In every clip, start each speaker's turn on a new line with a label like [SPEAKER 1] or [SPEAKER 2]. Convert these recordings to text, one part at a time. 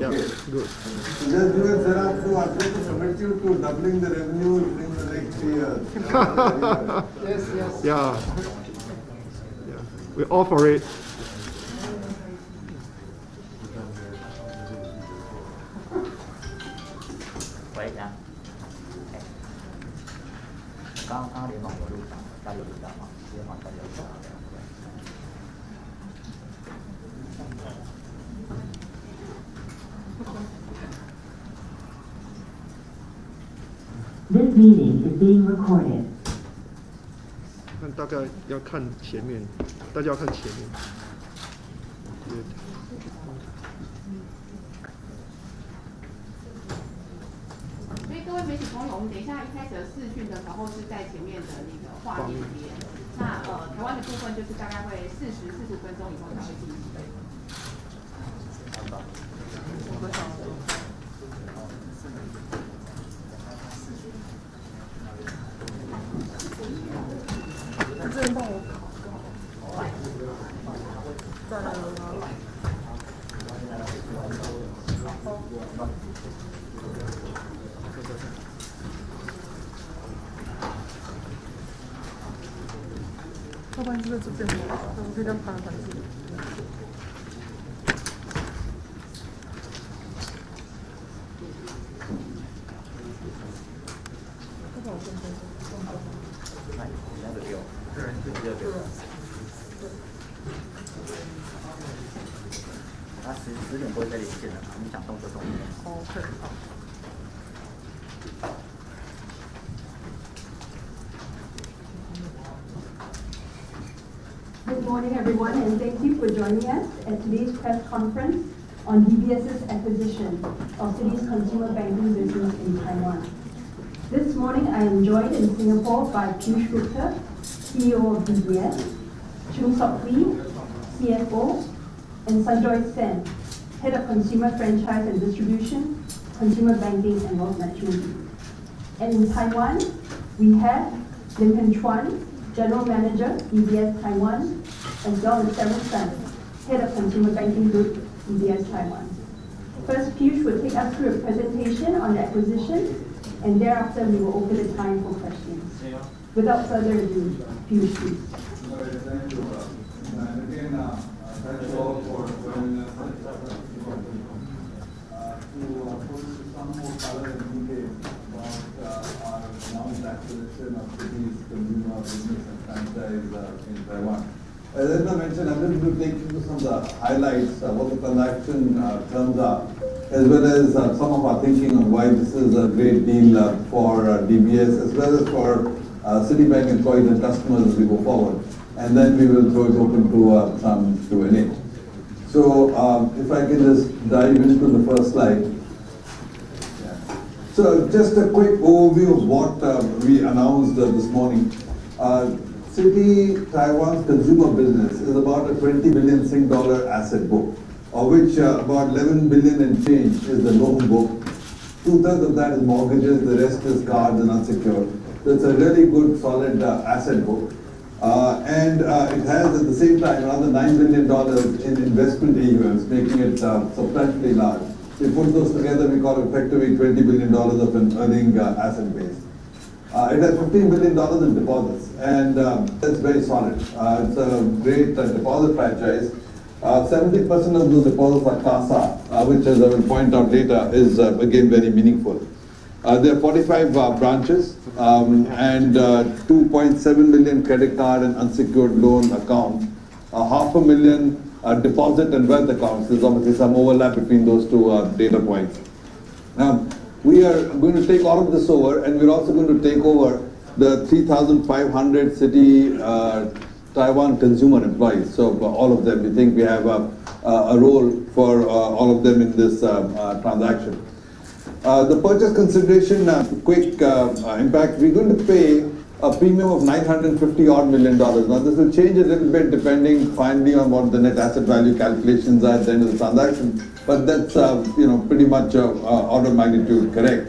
[SPEAKER 1] Yeah, good.
[SPEAKER 2] Just do it, sir. I commit you to doubling the revenue in the next 3 years.
[SPEAKER 3] Yes.
[SPEAKER 1] Yeah. Yeah. We're all for it.
[SPEAKER 4] 喂，这样。刚刚联网有录到，大家有录到吗？联网大家有录到。
[SPEAKER 5] This meeting is being recorded.
[SPEAKER 1] 看大概要看前面，大家要看前面。
[SPEAKER 3] 所以各位媒体朋友，我们等一下一开始的视讯的时候是在前面的那个画面边。那台湾的部分就是大概会45分钟以后才会进行。
[SPEAKER 6] 这人帮我考，再来了吗？要不然就在这边，我可以这样盘来盘去。
[SPEAKER 4] 他10点多再连线了，你想动就动。
[SPEAKER 6] OK， 好。
[SPEAKER 7] Good morning, everyone, and thank you for joining us at today's press conference on DBS's acquisition of Citi's consumer banking business in Taiwan. This morning, I am joined in Singapore by Piyush Gupta, CEO of DBS, Chung Sok Hui, CFO, and Sanjoy Sen, Head of Consumer Franchise and Distribution, Consumer Banking and Wealth Management. And in Taiwan, we have Lin Chuan, General Manager, DBS Taiwan, as well as Sarah Sun, Head of Consumer Banking Group, DBS Taiwan. First, Piyush will take us through a presentation on the acquisition, and thereafter we will open the time for questions. Without further ado, Piyush, please.
[SPEAKER 2] Thank you. And again, thank you all for joining us. To put some more color and detail about our announced acquisition of Citi's consumer business and franchise in Taiwan. As I mentioned, I'm going to take you through some of the highlights, what the transaction terms are, as well as some of our thinking on why this is a great deal for DBS, as well as for Citibank employees and customers as we go forward. And then we will throw it open to some Q&A. So if I can just dive into the first slide. Yeah. So just a quick overview of what we announced this morning. Citi Taiwan's consumer business is about a 20 billion Sing dollar asset book, of which about 11 billion and change is the loan book. 2/3 of that is mortgages, the rest is cards and unsecured. So it's a really good, solid asset book. And it has at the same time another $9 billion in investment AUMs, making it substantially large. We put those together, we call it effectively $20 billion of an earning asset base. It has $15 billion in deposits, and that's very solid. It's a great deposit franchise. 70% of those deposits are CASA, which, as I will point out later, is again very meaningful. There are 45 branches and 2.7 million credit card and unsecured loan accounts, 500,000 deposit and wealth accounts. There's obviously some overlap between those two data points. We are going to take all of this over, and we're also going to take over the 3,500 Citi Taiwan consumer employees. So all of them, we think we have a role for all of them in this transaction. The purchase consideration, quick impact, we're going to pay a premium of $950 odd million. Now this will change a little bit depending finally on what the net asset value calculations are at the end of the transaction, but that's pretty much order of magnitude correct.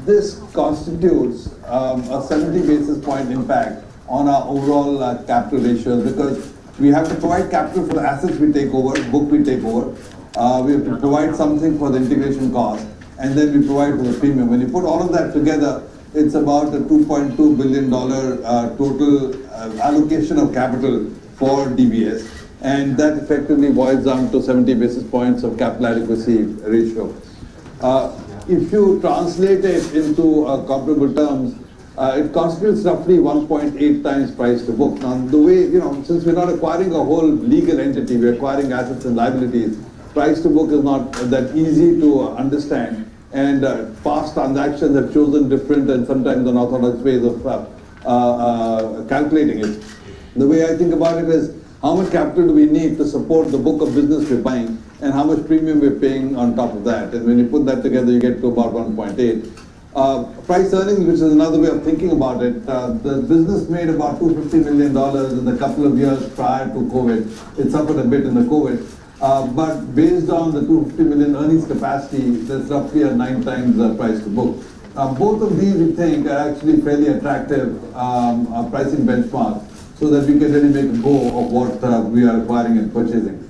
[SPEAKER 2] This constitutes a 70 basis point impact on our overall capital ratios, because we have to provide capital for the assets we take over, book we take over, we have to provide something for the integration cost, and then we provide for the premium. When you put all of that together, it's about a $2.2 billion total allocation of capital for DBS, and that effectively boils down to 70 basis points of capital adequacy ratio. If you translate it into comparable terms, it constitutes roughly 1.8 times price to book. Now, the way, since we're not acquiring a whole legal entity, we're acquiring assets and liabilities, price to book is not that easy to understand. And past transactions have chosen different and sometimes unorthodox ways of calculating it. The way I think about it is, how much capital do we need to support the book of business we're buying, and how much premium we're paying on top of that. And when you put that together, you get to about 1.8. Price earnings, which is another way of thinking about it, the business made about $250 million in the couple of years prior to COVID. It suffered a bit in the COVID. But based on the $250 million earnings capacity, that's roughly a 9 times price to book. Both of these, we think, are actually fairly attractive pricing benchmarks, so that we can really make a go of what we are acquiring and purchasing.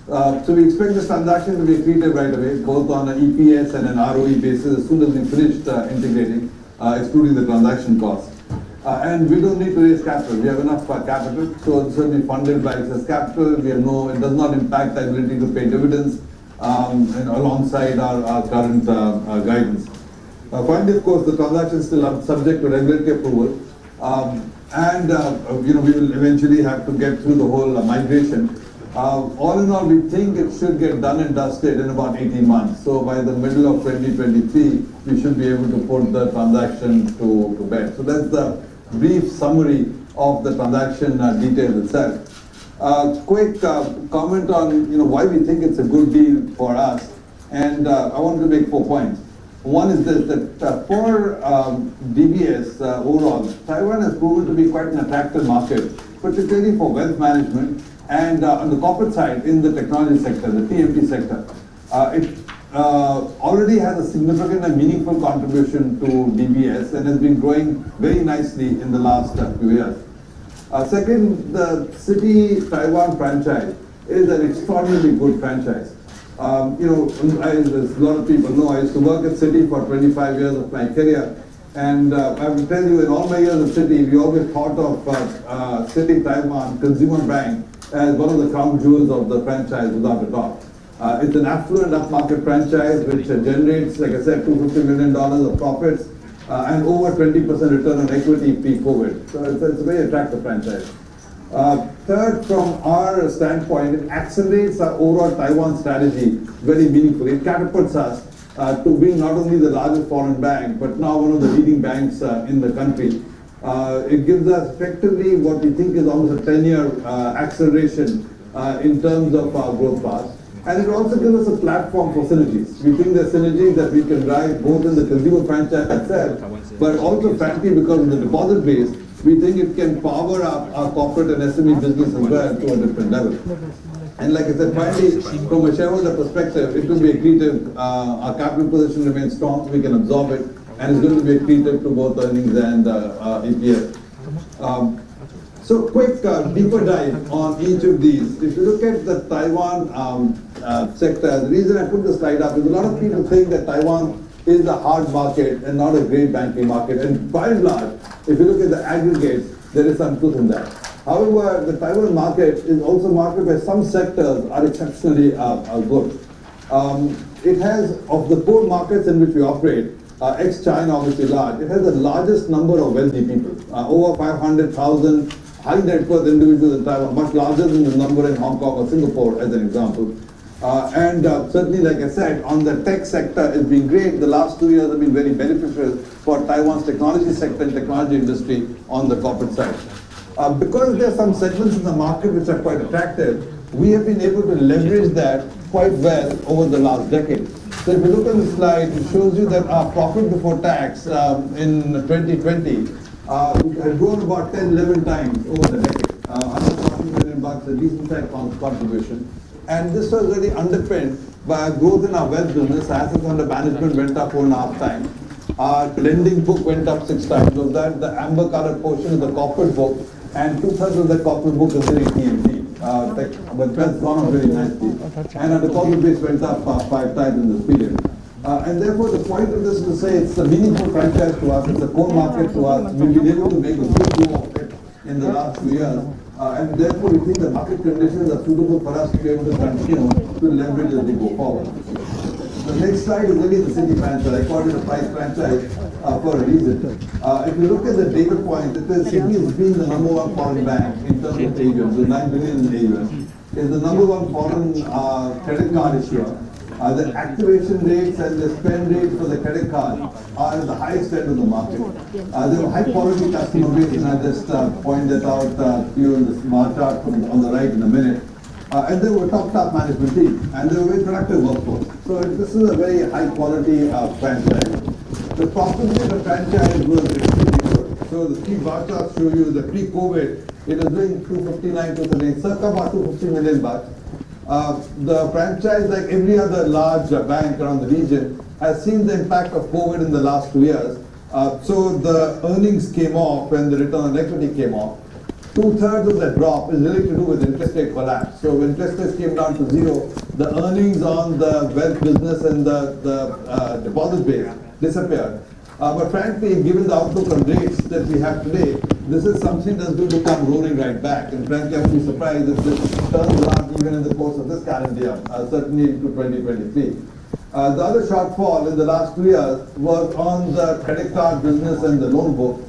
[SPEAKER 2] So we expect this transaction to be accretive right away, both on an EPS and an ROE basis as soon as we finished integrating, excluding the transaction costs. And we don't need to raise capital. We have enough capital, so this will be funded by excess capital. We have it does not impact our ability to pay dividends and alongside our current guidance. Finally, of course, the transaction is still subject to regulatory approval. We will eventually have to get through the whole migration. All in all, we think it should get done and dusted in about 18 months. So by the middle of 2023, we should be able to put the transaction to bed. So that's the brief summary of the transaction details itself. Quick comment on why we think it's a good deal for us, and I wanted to make 4 points. One is this, that for DBS overall, Taiwan has proven to be quite an attractive market, particularly for wealth management and on the corporate side in the technology sector, the TMT sector. It already has a significant and meaningful contribution to DBS and has been growing very nicely in the last few years. Second, the Citi Taiwan franchise is an extraordinarily good franchise. As a lot of people know, I used to work at Citi for 25 years of my career, and I will tell you, in all my years at Citi, we always thought of Citi Taiwan Consumer Bank as one of the crown jewels of the franchise, without a doubt. It's an affluent upmarket franchise which generates, like I said, $250 million of profits and over 20% return on equity pre-COVID. So it's a very attractive franchise. Third, from our standpoint, it accelerates our overall Taiwan strategy very meaningfully. It catapults us to being not only the largest foreign bank, but now one of the leading banks in the country. It gives us effectively what we think is almost a 10-year acceleration in terms of our growth path. And it also gives us a platform for synergies. We think there are synergies that we can drive both in the consumer franchise itself, but also frankly because of the deposit base, we think it can power up our corporate and SME business as well to a different level. And like I said, finally, from a shareholder perspective, it will be accretive. Our capital position remains strong, we can absorb it, and it's going to be accretive to both earnings and EPS. So quick deeper dive on each of these. If you look at the Taiwan sector, the reason I put this slide up is a lot of people think that Taiwan is a hard market and not a great banking market. And by and large, if you look at the aggregates, there is some truth in that. However, the Taiwan market is also a market where some sectors are exceptionally good. It has, of the core markets in which we operate, ex-China obviously large, it has the largest number of wealthy people, over 500,000 high net worth individuals in Taiwan, much larger than the number in Hong Kong or Singapore as an example. Certainly, like I said, on the tech sector, it's been great. The last 2 years have been very beneficial for Taiwan's technology sector and technology industry on the corporate side. Because there are some segments in the market which are quite attractive, we have been able to leverage that quite well over the last decade. So if you look at the slide, it shows you that our profit before tax in 2020 had grown about 10-11 times over the decade. $140 million, a decent size contribution. And this was really underpinned by growth in our wealth business. Assets under management went up 4.5 times. Our lending book went up 6 times. Of that, the amber colored portion is the corporate book, and 2/3 of the corporate book is in TMT, but that's gone up very nicely. And our deposit base went up 5 times in this period. And therefore, the point of this is to say it's a meaningful franchise to us, it's a core market to us. We've been able to make a good go of it in the last 2 years. And therefore, we think the market conditions are suitable for us to be able to continue to leverage as we go forward. The next slide is really the Citi franchise. I call it a price franchise for a reason. If you look at the data point, Citi has been the number one foreign bank in terms of AUM, so 9 billion in AUM. Is the number one foreign credit card issuer. The activation rates and the spend rates for the credit card are at the highest end of the market. They have a high quality customer base, and I'll just point that out to you in the smart chart on the right in a minute. And they were a top management team, and they were a very productive workforce. So this is a very high quality franchise. The profitability of the franchise was extremely good. So the three bar charts show you the pre-COVID, it was doing 259, 238, circa about 250 million bucks. The franchise, like every other large bank around the region, has seen the impact of COVID in the last 2 years. So the earnings came off and the return on equity came off. 2/3 of that drop is really to do with interest rate collapse. So when interest rates came down to zero, the earnings on the wealth business and the deposit base disappeared. But frankly, given the outlook on rates that we have today, this is something that's going to come rolling right back. And frankly, I would be surprised if this turns around even in the course of this calendar year, certainly into 2023. The other shortfall in the last 2 years was on the credit card business and the loan book.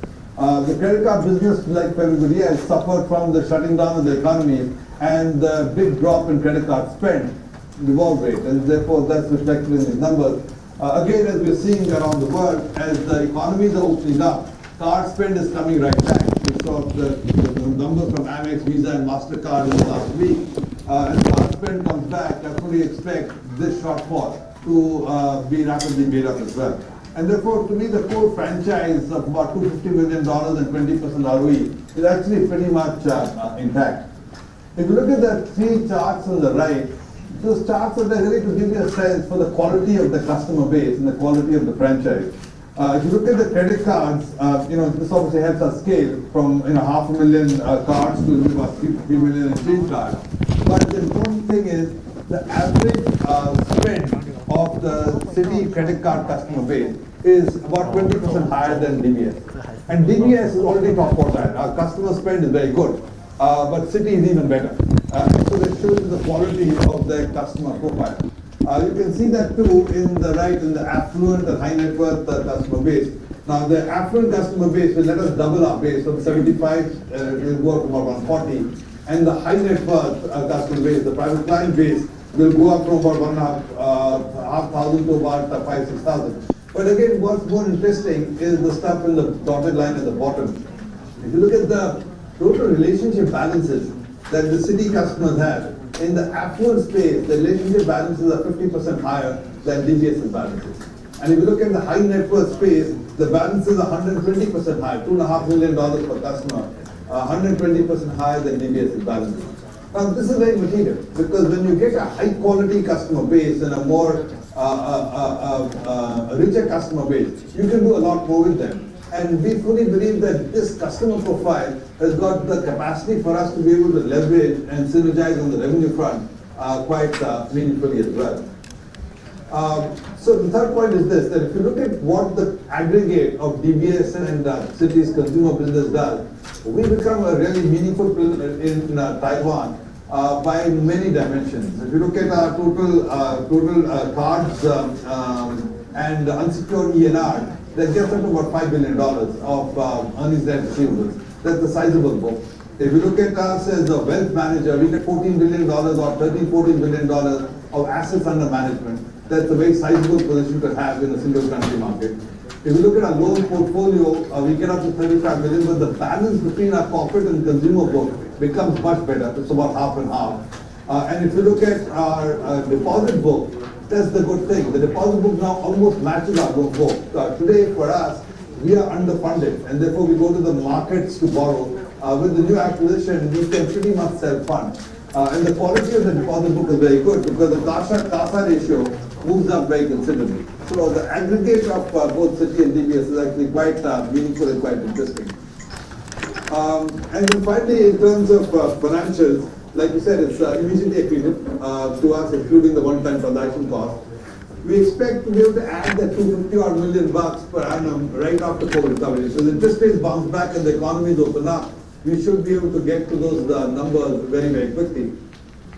[SPEAKER 2] The credit card business, like everybody else, suffered from the shutting down of the economy and the big drop in credit card spend, revolve rate, and therefore that's reflected in these numbers. Again, as we're seeing around the world, as the economies are opening up, card spend is coming right back. We saw the numbers from Amex, Visa, and MasterCard in the last week. As card spend comes back, I fully expect this shortfall to be rapidly made up as well. And therefore, to me, the core franchise of about $250 million and 20% ROE is actually pretty much intact. If you look at the three charts on the right, those charts are there really to give you a sense for the quality of the customer base and the quality of the franchise. If you look at the credit cards, this obviously helps us scale from 500,000 cards to about 3 million exchange cards. But the important thing is the average spend of the Citi credit card customer base is about 20% higher than DBS. And DBS is already top quartile. Our customer spend is very good, but Citi is even better. So that shows the quality of their customer profile. You can see that too in the right, in the affluent and high net worth customer base. Now the affluent customer base will let us double our base from 75, will go up to about 140. And the high net worth customer base, the private client base, will go up from about 1,500 to about 5,000-6,000. But again, what's more interesting is the stuff in the dotted line at the bottom. If you look at the total relationship balances that the Citi customers have, in the affluent space, the relationship balances are 50% higher than DBS's balances. And if you look at the high net worth space, the balances are 120% higher, $2.5 million per customer, 120% higher than DBS's balances. Now this is very material because when you get a high quality customer base and a more a richer customer base, you can do a lot more with them. And we fully believe that this customer profile has got the capacity for us to be able to leverage and synergize on the revenue front quite meaningfully as well. So the third point is this, that if you look at what the aggregate of DBS and Citi's consumer business does, we become a really meaningful player in Taiwan by many dimensions. If you look at our total cards and unsecured ENR, that gets up to about $5 billion of earnings and receivables. That's a sizable book. If you look at us as a wealth manager, we get $14 billion or $13-14 billion of assets under management. That's a very sizable position to have in a single country market. If you look at our loan portfolio, we get up to 35 million, but the balance between our corporate and consumer book becomes much better. It's about half and half. And if you look at our deposit book, that's the good thing. The deposit book now almost matches our loan book. Today, for us, we are underfunded, and therefore we go to the markets to borrow. With the new acquisition, we can pretty much self-fund. And the quality of the deposit book is very good because the CASA ratio moves up very considerably. So the aggregate of both Citi and DBS is actually quite meaningful and quite interesting. And then finally, in terms of financials, like you said, it's immediately accretive to us, including the one-time transaction cost. We expect to be able to add that $250 million per annum right after COVID recovery. So the interest rates bounce back and the economies open up. We should be able to get to those numbers very, very quickly.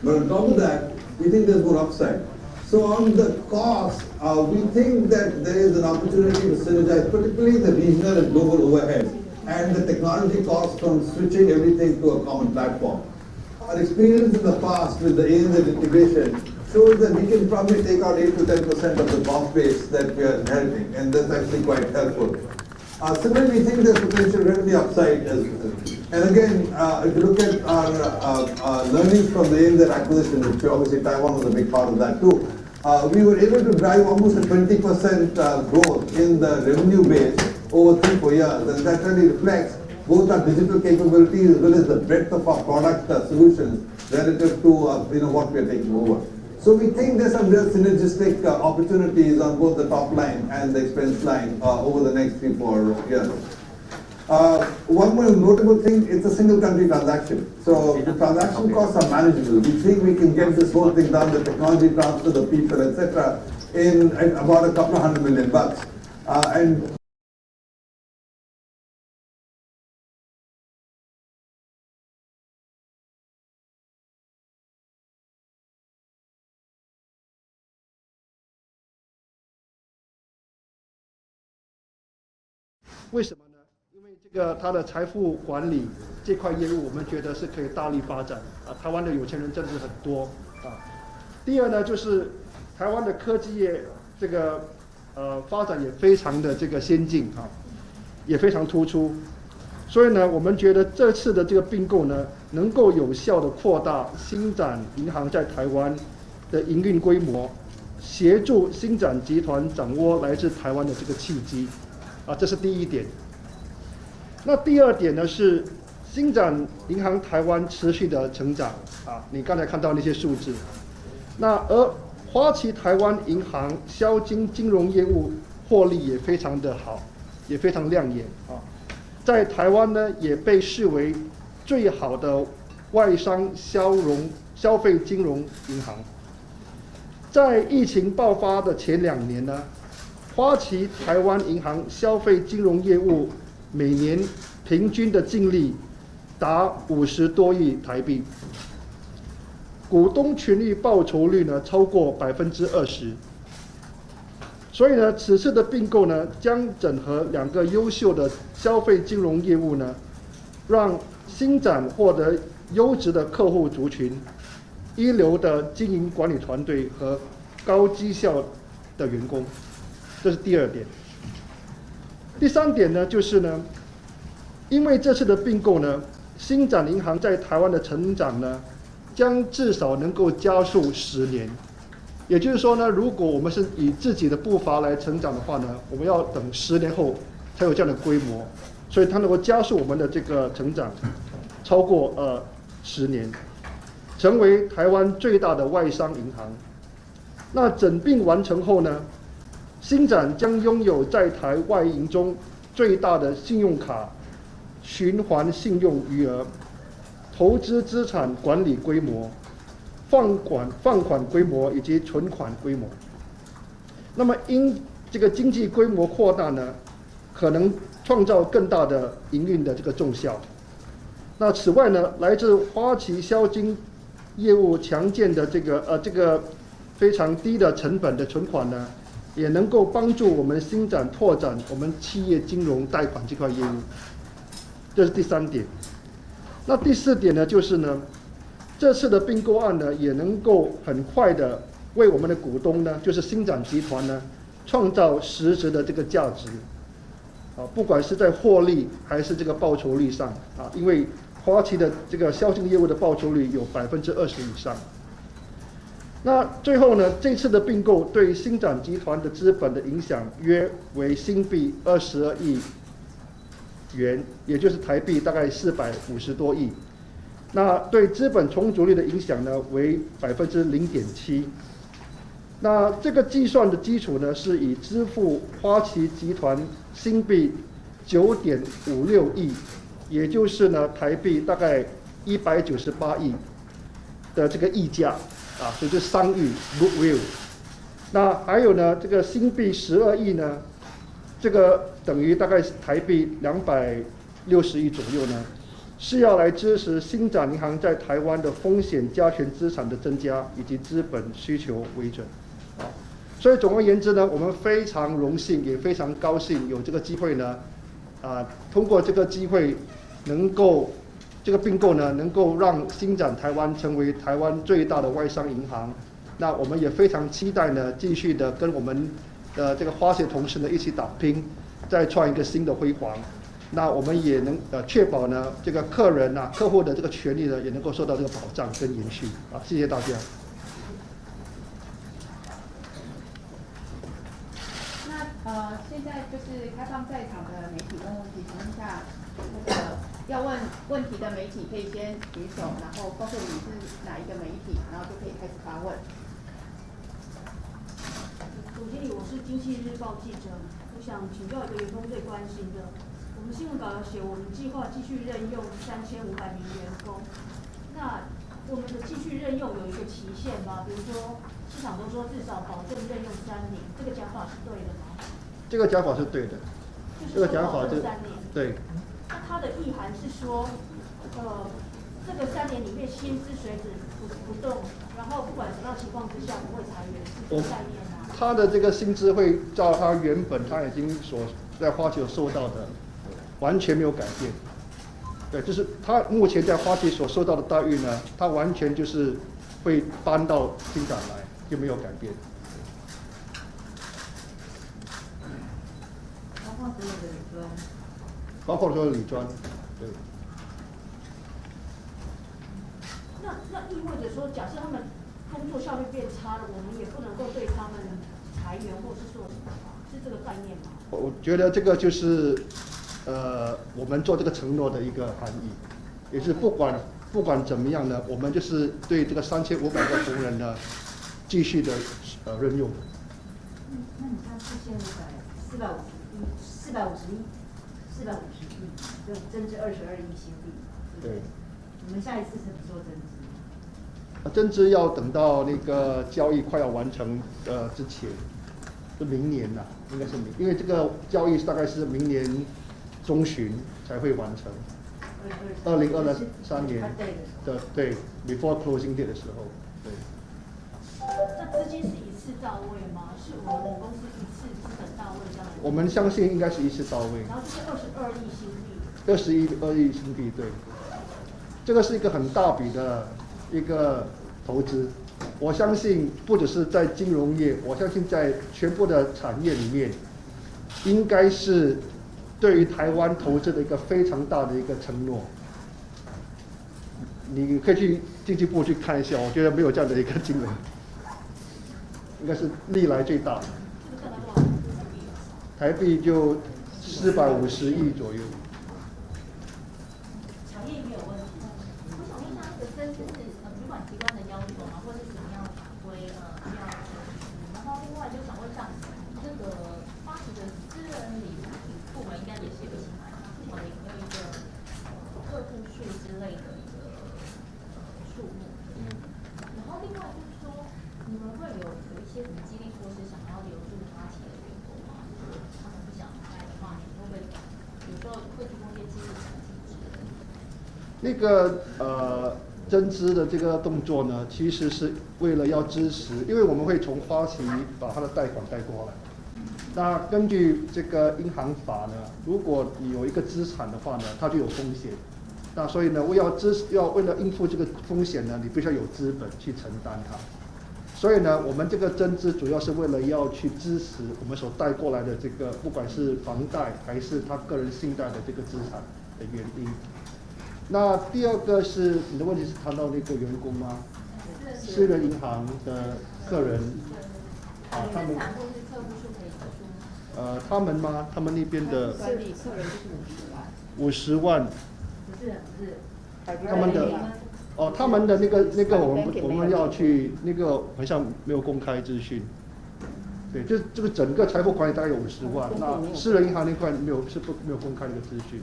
[SPEAKER 2] But on top of that, we think there's more upside. So on the cost, we think that there is an opportunity to synergize, particularly the regional and global overheads and the technology costs from switching everything to a common platform. Our experience in the past with the ANZ integration shows that we can probably take out 8 to 10% of the cost base that we are inheriting, and that's actually quite helpful. Similarly, we think there's potential revenue upside as well. And again, if you look at our learnings from the ANZ acquisition, which obviously Taiwan was a big part of that too, we were able to drive almost a 20% growth in the revenue base over 3-4 years, and that really reflects both our digital capabilities as well as the breadth of our product solutions relative to what we are taking over. So we think there's some real synergistic opportunities on both the top line and the expense line over the next 3-4 years. One more notable thing, it's a single country transaction. So the transaction costs are manageable. We think we can get this whole thing done, the technology transfer, the people, etc., in about a couple of $100 million. And
[SPEAKER 1] 为什么呢？因为这个它的财富管理这块业务，我们觉得是可以大力发展啊。台湾的有钱人真的是很多啊。第二呢，就是台湾的科技业这个发展也非常的这个先进啊，也非常突出。所以呢，我们觉得这次的这个并购呢，能够有效的扩大星展银行在台湾的营运规模，协助星展集团掌握来自台湾的这个契机。这是第一点。那第二点呢是星展银行台湾持续的成长你刚才看到那些数字。那而花旗台湾银行销金金融业务获利也非常的好，也非常亮眼在台湾呢也被视为最好的外商消费金融银行。在疫情爆发的前2年呢，花旗台湾银行消费金融业务每年平均的净利达50多亿台币，股东权益报酬率呢超过20%。所以呢，此次的并购呢，将整合2个优秀的消费金融业务呢，让星展获得优质的客户族群、一流的经营管理团队和高绩效的员工。这是第二点。第3点呢，就是呢，因为这次的并购呢，星展银行在台湾的成长呢，将至少能够加速10年。也就是说呢，如果我们是以自己的步伐来成长的话呢，我们要等10年后才有这样的规模，所以它能够加速我们的这个成长，超过10年，成为台湾最大的外商银行。那整并完成后呢，星展将拥有在台外营中最大的信用卡循环信用余额、投资资产管理规模、放款规模以及存款规模。那么因这个经济规模扩大呢，可能创造更大的营运的这个重效。那此外呢，来自花旗销金业务强健的这个非常低的成本的存款呢，也能够帮助我们星展拓展我们企业金融贷款这块业务。这是第3点。那第4点呢，就是呢，这次的并购案呢，也能够很快的为我们的股东呢，就是星展集团呢，创造实质的这个价值不管是在获利还是这个报酬率上因为花旗的这个销金业务的报酬率有20%以上。那最后呢，这次的并购对星展集团的资本的影响约为新币22亿元，也就是台币大概450多亿。那对资本充足率的影响呢为0.7%。那这个计算的基础呢是以支付花旗集团新币9.56亿，也就是呢台币大概198亿的这个溢价所以就商誉 goodwill。那还有呢，这个新币12亿呢，这个等于大概台币260亿左右呢，是要来支持星展银行在台湾的风险加权资产的增加以及资本需求为准所以总而言之呢，我们非常荣幸也非常高兴有这个机会呢，通过这个机会能够这个并购呢，能够让星展台湾成为台湾最大的外商银行。那我们也非常期待呢，继续的跟我们的这个花旗同事呢一起打拼，再创一个新的辉煌。那我们也能确保呢，这个客户的这个权利呢，也能够受到这个保障跟延续谢谢大家。
[SPEAKER 3] 那现在就是开放在场的媒体问问题，请问一下，要问问题的媒体可以先举手，然后告诉你是哪一个媒体，然后就可以开始发问。
[SPEAKER 8] 总经理，我是经济日报记者，我想请教一个员工最关心的，我们新闻稿有写，我们计划继续任用3500名员工，那我们的继续任用有一个期限吗？比如说市场都说至少保证任用3年，这个讲法是对的吗？
[SPEAKER 1] 这个讲法是对的，这个讲法
[SPEAKER 8] 是3年。对。那它的意涵是说，这个3年里面薪资水准不动，然后不管什么样情况之下不会裁员，是这个概念吗？
[SPEAKER 1] 他的这个薪资会照他原本他已经在花旗所受到的，完全没有改变。对，就是他目前在花旗所受到的待遇呢，他完全就是会搬到星展来，就没有改变。包括所有的理专，对。
[SPEAKER 8] 那意味着说，假设他们工作效率变差了，我们也不能够对他们裁员或是说什么，是这个概念吗？
[SPEAKER 1] 我觉得这个就是我们做这个承诺的一个含义，也是不管怎么样呢，我们就是对这个3500个同仁呢继续的任用。
[SPEAKER 9] 那你看450亿，就增至22亿新币，
[SPEAKER 1] 对。
[SPEAKER 9] 你们下一次什么时候增资？
[SPEAKER 1] 增资要等到那个交易快要完成之前，是明年应该是因为这个交易大概是明年中旬才会完成。2023年的对 before closing day 的时候，对。
[SPEAKER 8] 那资金是一次到位吗？是我们公司一次资本到位这样？
[SPEAKER 1] 我们相信应该是一次到位。
[SPEAKER 8] 然后这是22亿新币。
[SPEAKER 1] 22亿新币，对。这个是一个很大笔的一个投资，我相信不只是在金融业，我相信在全部的产业里面，应该是对于台湾投资的一个非常大的一个承诺。你可以去经济部去看一下，我觉得没有这样的一个金额，应该是历来最大的。台币就450亿左右。
[SPEAKER 8] 产业没有问题。
[SPEAKER 9] 我想问一下，这个增资是主管机关的要求吗，或者是什么样的法规要？然后另外就想问一下，这个花旗的私人理财部门应该也是有起来，那不管有没有一个客户数之类的一个数目？然后另外就是说，你们会有一些什么激励措施，想要留住花旗的员工吗？他们不想开的话，你会不会有时候会提供一些激励奖金之类的？
[SPEAKER 1] 那个增资的这个动作呢，其实是为了要支持，因为我们会从花旗把它的贷款带过来。那根据这个银行法呢，如果你有一个资产的话呢，它就有风险。那所以呢，为了应付这个风险呢，你必须要有资本去承担它。所以呢，我们这个增资主要是为了要去支持我们所带过来的这个，不管是房贷还是他个人信贷的这个资产的原因。那第二个是你的问题是谈到那个员工吗？私人银行的客人他们他们吗？他们那边的
[SPEAKER 3] 管理客人就是
[SPEAKER 1] 50万。
[SPEAKER 9] 不是，
[SPEAKER 1] 他们的他们的那个我们要去那个好像没有公开资讯。对，这个整个财富管理大概有50万，那私人银行那块没有公开的资讯。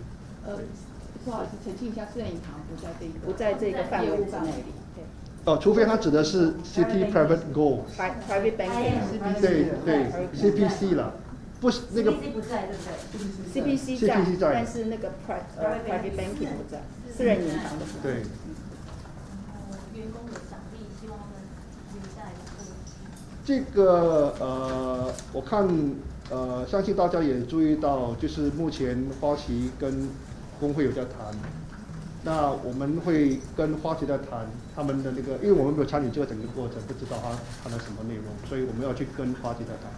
[SPEAKER 3] 不好意思，澄清一下，私人银行不在这个范围之内。对。
[SPEAKER 1] 除非他指的是 City Private Gold，
[SPEAKER 3] private banking，
[SPEAKER 1] 对 CPC 了，不是那个
[SPEAKER 6] CPC 不在，对不对
[SPEAKER 3] CPC 在，但是那个 private banking 不在，私人银行的不在。
[SPEAKER 1] 对。
[SPEAKER 9] 员工的奖励，希望他们留下来做。
[SPEAKER 1] 这个我看相信大家也注意到，就是目前花旗跟工会有在谈。那我们会跟花旗在谈他们的那个，因为我们没有参与这个整个过程，不知道他谈了什么内容，所以我们要去跟花旗在谈。